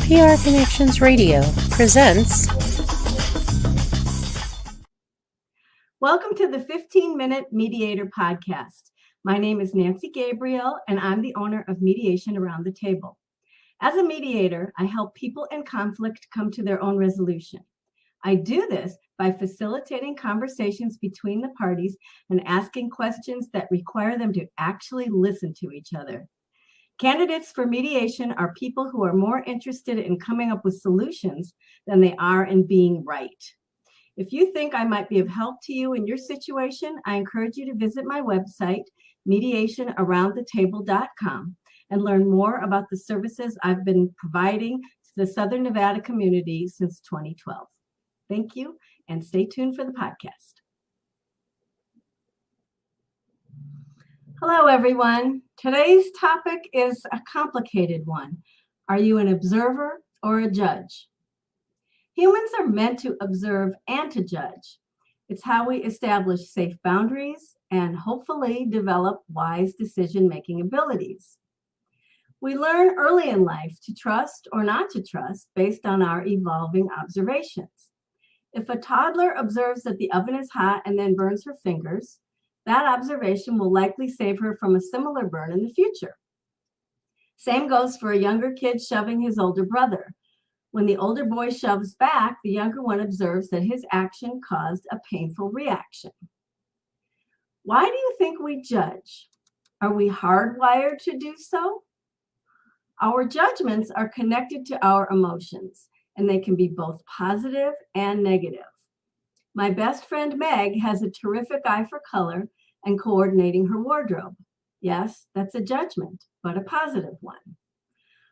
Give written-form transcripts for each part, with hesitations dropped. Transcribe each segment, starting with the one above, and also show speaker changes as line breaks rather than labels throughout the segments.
PR Connections Radio presents.
Welcome to the 15-Minute Mediator podcast. My name is Nancy Gabriel, and I'm the owner of Mediation Around the Table. As a mediator, I help people in conflict come to their own resolution. I do this by facilitating conversations between the parties and asking questions that require them to actually listen to each other. Candidates for mediation are people who are more interested in coming up with solutions than they are in being right. If you think I might be of help to you in your situation, I encourage you to visit my website, mediationaroundthetable.com, and learn more about the services I've been providing to the Southern Nevada community since 2012. Thank you, and stay tuned for the podcast. Hello, everyone. Today's topic is a complicated one. Are you an observer or a judge? Humans are meant to observe and to judge. It's how we establish safe boundaries and hopefully develop wise decision-making abilities. We learn early in life to trust or not to trust based on our evolving observations. If a toddler observes that the oven is hot and then burns her fingers, that observation will likely save her from a similar burn in the future. Same goes for a younger kid shoving his older brother. When the older boy shoves back, the younger one observes that his action caused a painful reaction. Why do you think we judge? Are we hardwired to do so? Our judgments are connected to our emotions, and they can be both positive and negative. My best friend Meg has a terrific eye for color and coordinating her wardrobe. Yes, that's a judgment, but a positive one.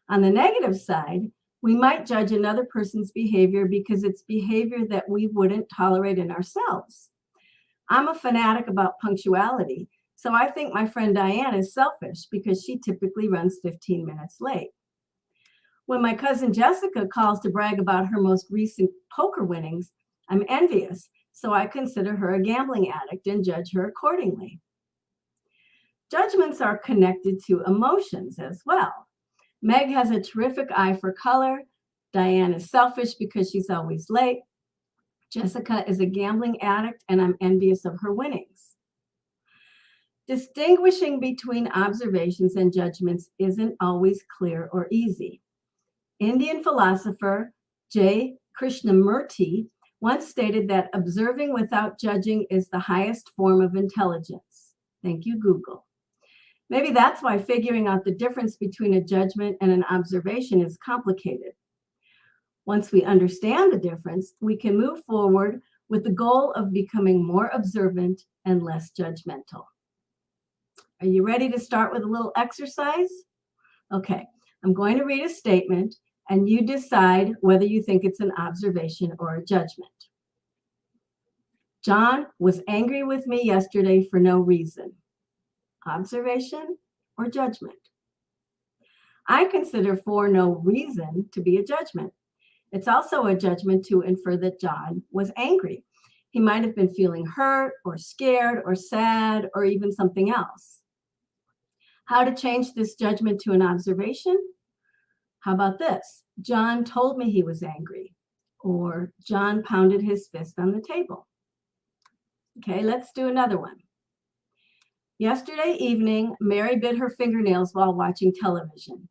On the negative side, we might judge another person's behavior because it's behavior that we wouldn't tolerate in ourselves. I'm a fanatic about punctuality, so I think my friend Diane is selfish because she typically runs 15 minutes late. When my cousin Jessica calls to brag about her most recent poker winnings, I'm envious, so I consider her a gambling addict and judge her accordingly. Judgments are connected to emotions as well. Meg has a terrific eye for color. Diane is selfish because she's always late. Jessica is a gambling addict, and I'm envious of her winnings. Distinguishing between observations and judgments isn't always clear or easy. Indian philosopher J. Krishnamurti once stated that observing without judging is the highest form of intelligence. Thank you, Google. Maybe that's why figuring out the difference between a judgment and an observation is complicated. Once we understand the difference, we can move forward with the goal of becoming more observant and less judgmental. Are you ready to start with a little exercise? Okay, I'm going to read a statement, and you decide whether you think it's an observation or a judgment. John was angry with me yesterday for no reason. Observation or judgment? I consider for no reason to be a judgment. It's also a judgment to infer that John was angry. He might have been feeling hurt or scared or sad or even something else. How to change this judgment to an observation? How about this? John told me he was angry, or John pounded his fist on the table. Okay, let's do another one. Yesterday evening, Mary bit her fingernails while watching television.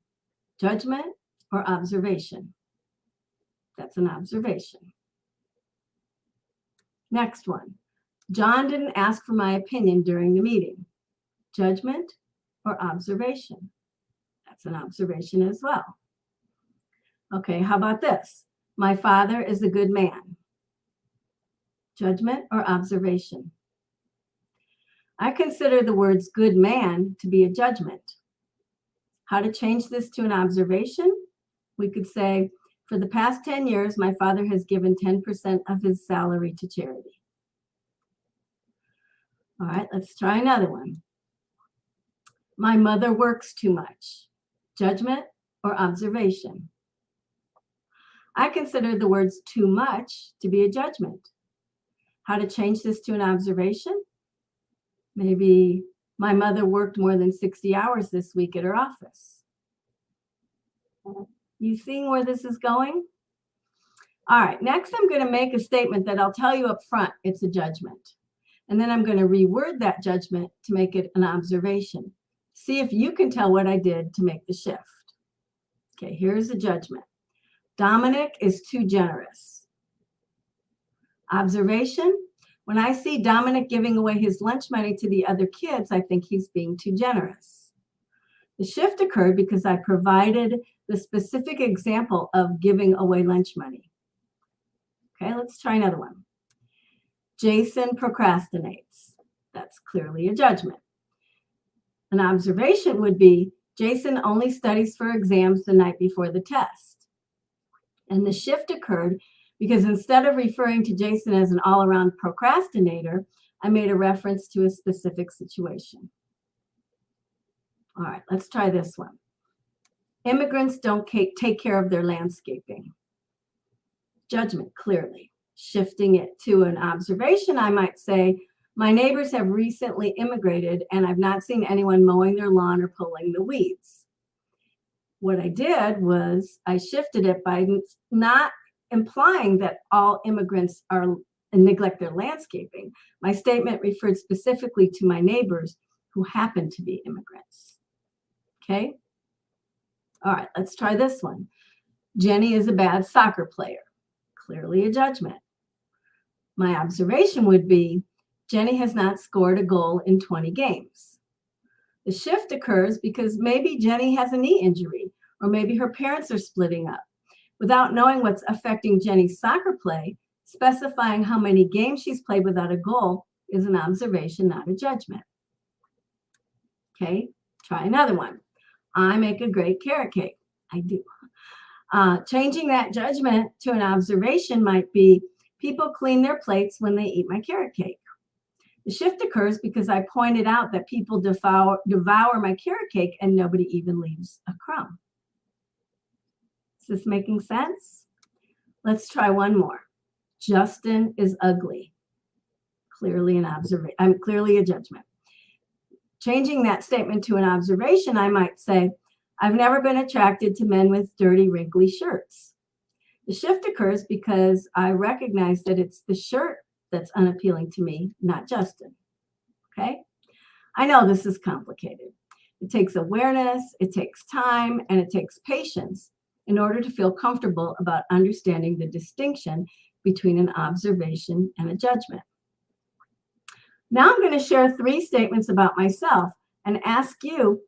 Judgment or observation? That's an observation. Next one. John didn't ask for my opinion during the meeting. Judgment or observation? That's an observation as well. Okay, how about this? My father is a good man. Judgment or observation? I consider the words good man to be a judgment. How to change this to an observation? We could say, for the past 10 years, my father has given 10% of his salary to charity. All right, let's try another one. My mother works too much. Judgment or observation? I consider the words too much to be a judgment. How to change this to an observation? Maybe my mother worked more than 60 hours this week at her office. You seeing where this is going? All right, next I'm going to make a statement that I'll tell you up front it's a judgment. And then I'm going to reword that judgment to make it an observation. See if you can tell what I did to make the shift. Okay, here's the judgment. Dominic is too generous. Observation, when I see Dominic giving away his lunch money to the other kids, I think he's being too generous. The shift occurred because I provided the specific example of giving away lunch money. Okay, let's try another one. Jason procrastinates. That's clearly a judgment. An observation would be Jason only studies for exams the night before the test. And the shift occurred because instead of referring to Jason as an all-around procrastinator, I made a reference to a specific situation. All right, let's try this one. Immigrants don't take care of their landscaping. Judgment, clearly. Shifting it to an observation, I might say, my neighbors have recently immigrated and I've not seen anyone mowing their lawn or pulling the weeds. What I did was I shifted it by not implying that all immigrants neglect their landscaping. My statement referred specifically to my neighbors who happen to be immigrants. Okay? All right, let's try this one. Jenny is a bad soccer player. Clearly a judgment. My observation would be Jenny has not scored a goal in 20 games. The shift occurs because maybe Jenny has a knee injury, or maybe her parents are splitting up. Without knowing what's affecting Jenny's soccer play, specifying how many games she's played without a goal is an observation, not a judgment. Okay, try another one. I make a great carrot cake. I do. Changing that judgment to an observation might be people clean their plates when they eat my carrot cake. The shift occurs because I pointed out that people devour my carrot cake and nobody even leaves a crumb. Is this making sense? Let's try one more. Justin is ugly. Clearly an observation. Clearly a judgment. Changing that statement to an observation, I might say, I've never been attracted to men with dirty, wrinkly shirts. The shift occurs because I recognize that it's the shirt that's unappealing to me, not Justin. Okay? I know this is complicated. It takes awareness, it takes time, and it takes patience in order to feel comfortable about understanding the distinction between an observation and a judgment. Now I'm going to share 3 statements about myself and ask you,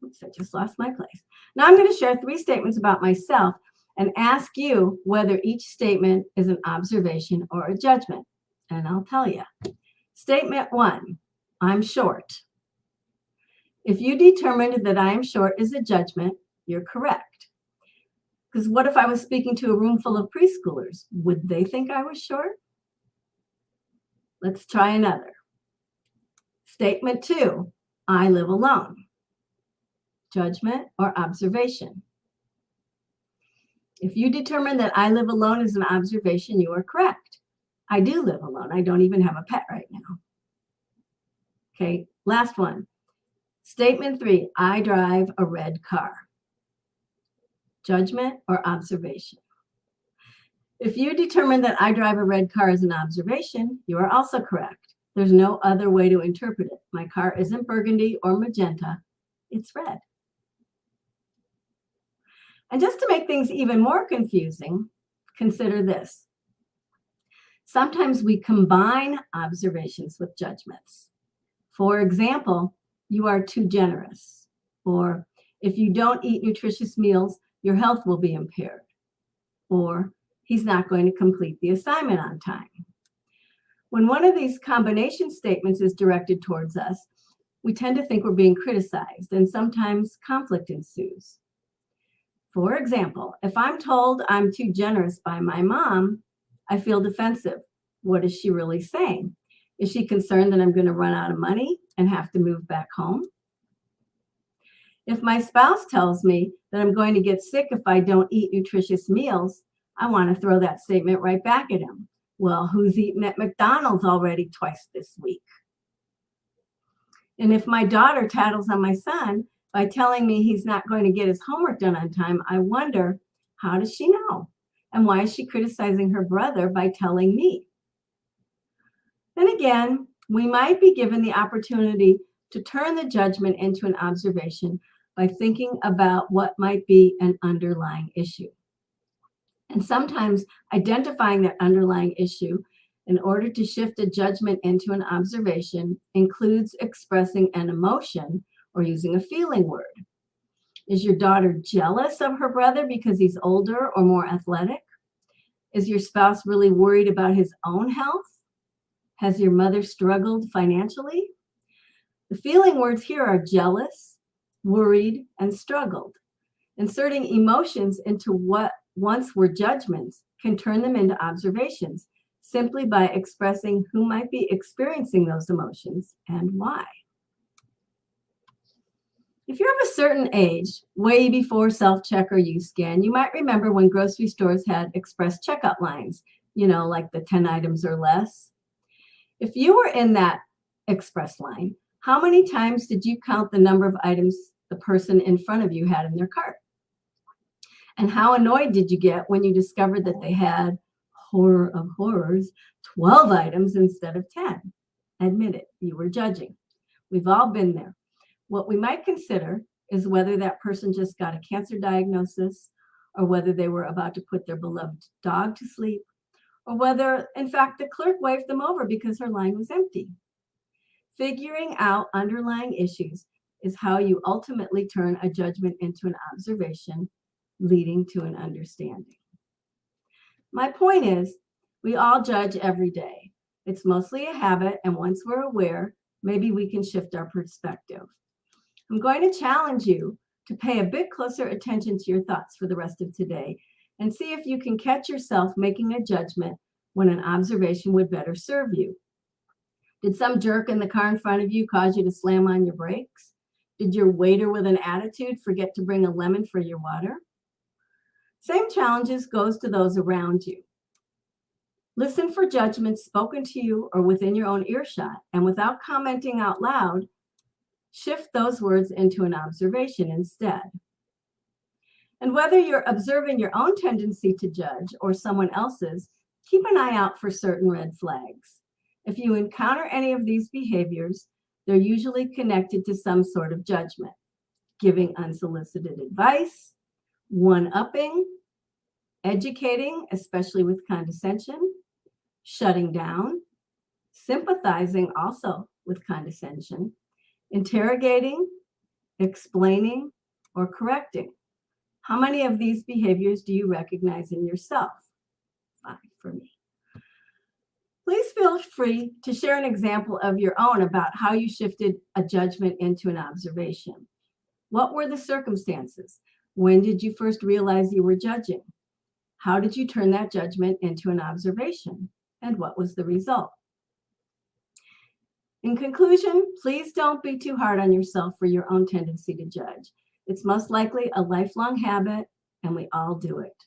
oops, I just lost my place. Now I'm going to share 3 statements about myself and ask you whether each statement is an observation or a judgment. And I'll tell you. Statement 1, I'm short. If you determined that I am short is a judgment, you're correct. Because what if I was speaking to a room full of preschoolers? Would they think I was short? Let's try another. Statement 2, I live alone. Judgment or observation? If you determine that I live alone is an observation, you are correct. I do live alone. I don't even have a pet right now. Okay, last one. Statement 3, I drive a red car. Judgment or observation? If you determine that I drive a red car as an observation, you are also correct. There's no other way to interpret it. My car isn't burgundy or magenta, it's red. And just to make things even more confusing, consider this. Sometimes we combine observations with judgments. For example, you are too generous, or if you don't eat nutritious meals, your health will be impaired, or he's not going to complete the assignment on time. When one of these combination statements is directed towards us, we tend to think we're being criticized, and sometimes conflict ensues. For example, if I'm told I'm too generous by my mom, I feel defensive. What is she really saying? Is she concerned that I'm going to run out of money and have to move back home? If my spouse tells me that I'm going to get sick if I don't eat nutritious meals, I want to throw that statement right back at him. Well, who's eaten at McDonald's already twice this week? And if my daughter tattles on my son, by telling me he's not going to get his homework done on time, I wonder, how does she know? And why is she criticizing her brother by telling me? Then again, we might be given the opportunity to turn the judgment into an observation by thinking about what might be an underlying issue. And sometimes identifying that underlying issue in order to shift a judgment into an observation includes expressing an emotion or using a feeling word. Is your daughter jealous of her brother because he's older or more athletic? Is your spouse really worried about his own health? Has your mother struggled financially? The feeling words here are jealous, worried, and struggled. Inserting emotions into what once were judgments can turn them into observations simply by expressing who might be experiencing those emotions and why. If you're of a certain age, way before self-check or U-Scan, you might remember when grocery stores had express checkout lines, like the 10 items or less. If you were in that express line, how many times did you count the number of items the person in front of you had in their cart? And how annoyed did you get when you discovered that they had, horror of horrors, 12 items instead of 10? Admit it, you were judging. We've all been there. What we might consider is whether that person just got a cancer diagnosis, or whether they were about to put their beloved dog to sleep, or whether, in fact, the clerk waved them over because her line was empty. Figuring out underlying issues is how you ultimately turn a judgment into an observation, leading to an understanding. My point is, we all judge every day. It's mostly a habit, and once we're aware, maybe we can shift our perspective. I'm going to challenge you to pay a bit closer attention to your thoughts for the rest of today and see if you can catch yourself making a judgment when an observation would better serve you. Did some jerk in the car in front of you cause you to slam on your brakes? Did your waiter with an attitude forget to bring a lemon for your water? Same challenges goes to those around you. Listen for judgments spoken to you or within your own earshot, and without commenting out loud, shift those words into an observation instead. And whether you're observing your own tendency to judge or someone else's, keep an eye out for certain red flags. If you encounter any of these behaviors, they're usually connected to some sort of judgment: giving unsolicited advice, one-upping, educating, especially with condescension, shutting down, sympathizing also with condescension, interrogating, explaining, or correcting. How many of these behaviors do you recognize in yourself? 5 for me. Please feel free to share an example of your own about how you shifted a judgment into an observation. What were the circumstances? When did you first realize you were judging? How did you turn that judgment into an observation? And what was the result? In conclusion, please don't be too hard on yourself for your own tendency to judge. It's most likely a lifelong habit, and we all do it.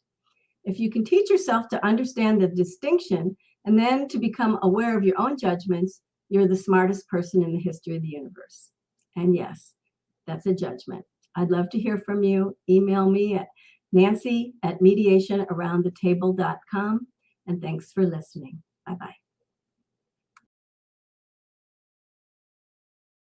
If you can teach yourself to understand the distinction and then to become aware of your own judgments, you're the smartest person in the history of the universe. And yes, that's a judgment. I'd love to hear from you. Email me at nancy@mediationaroundthetable.com. And thanks for listening. Bye-bye.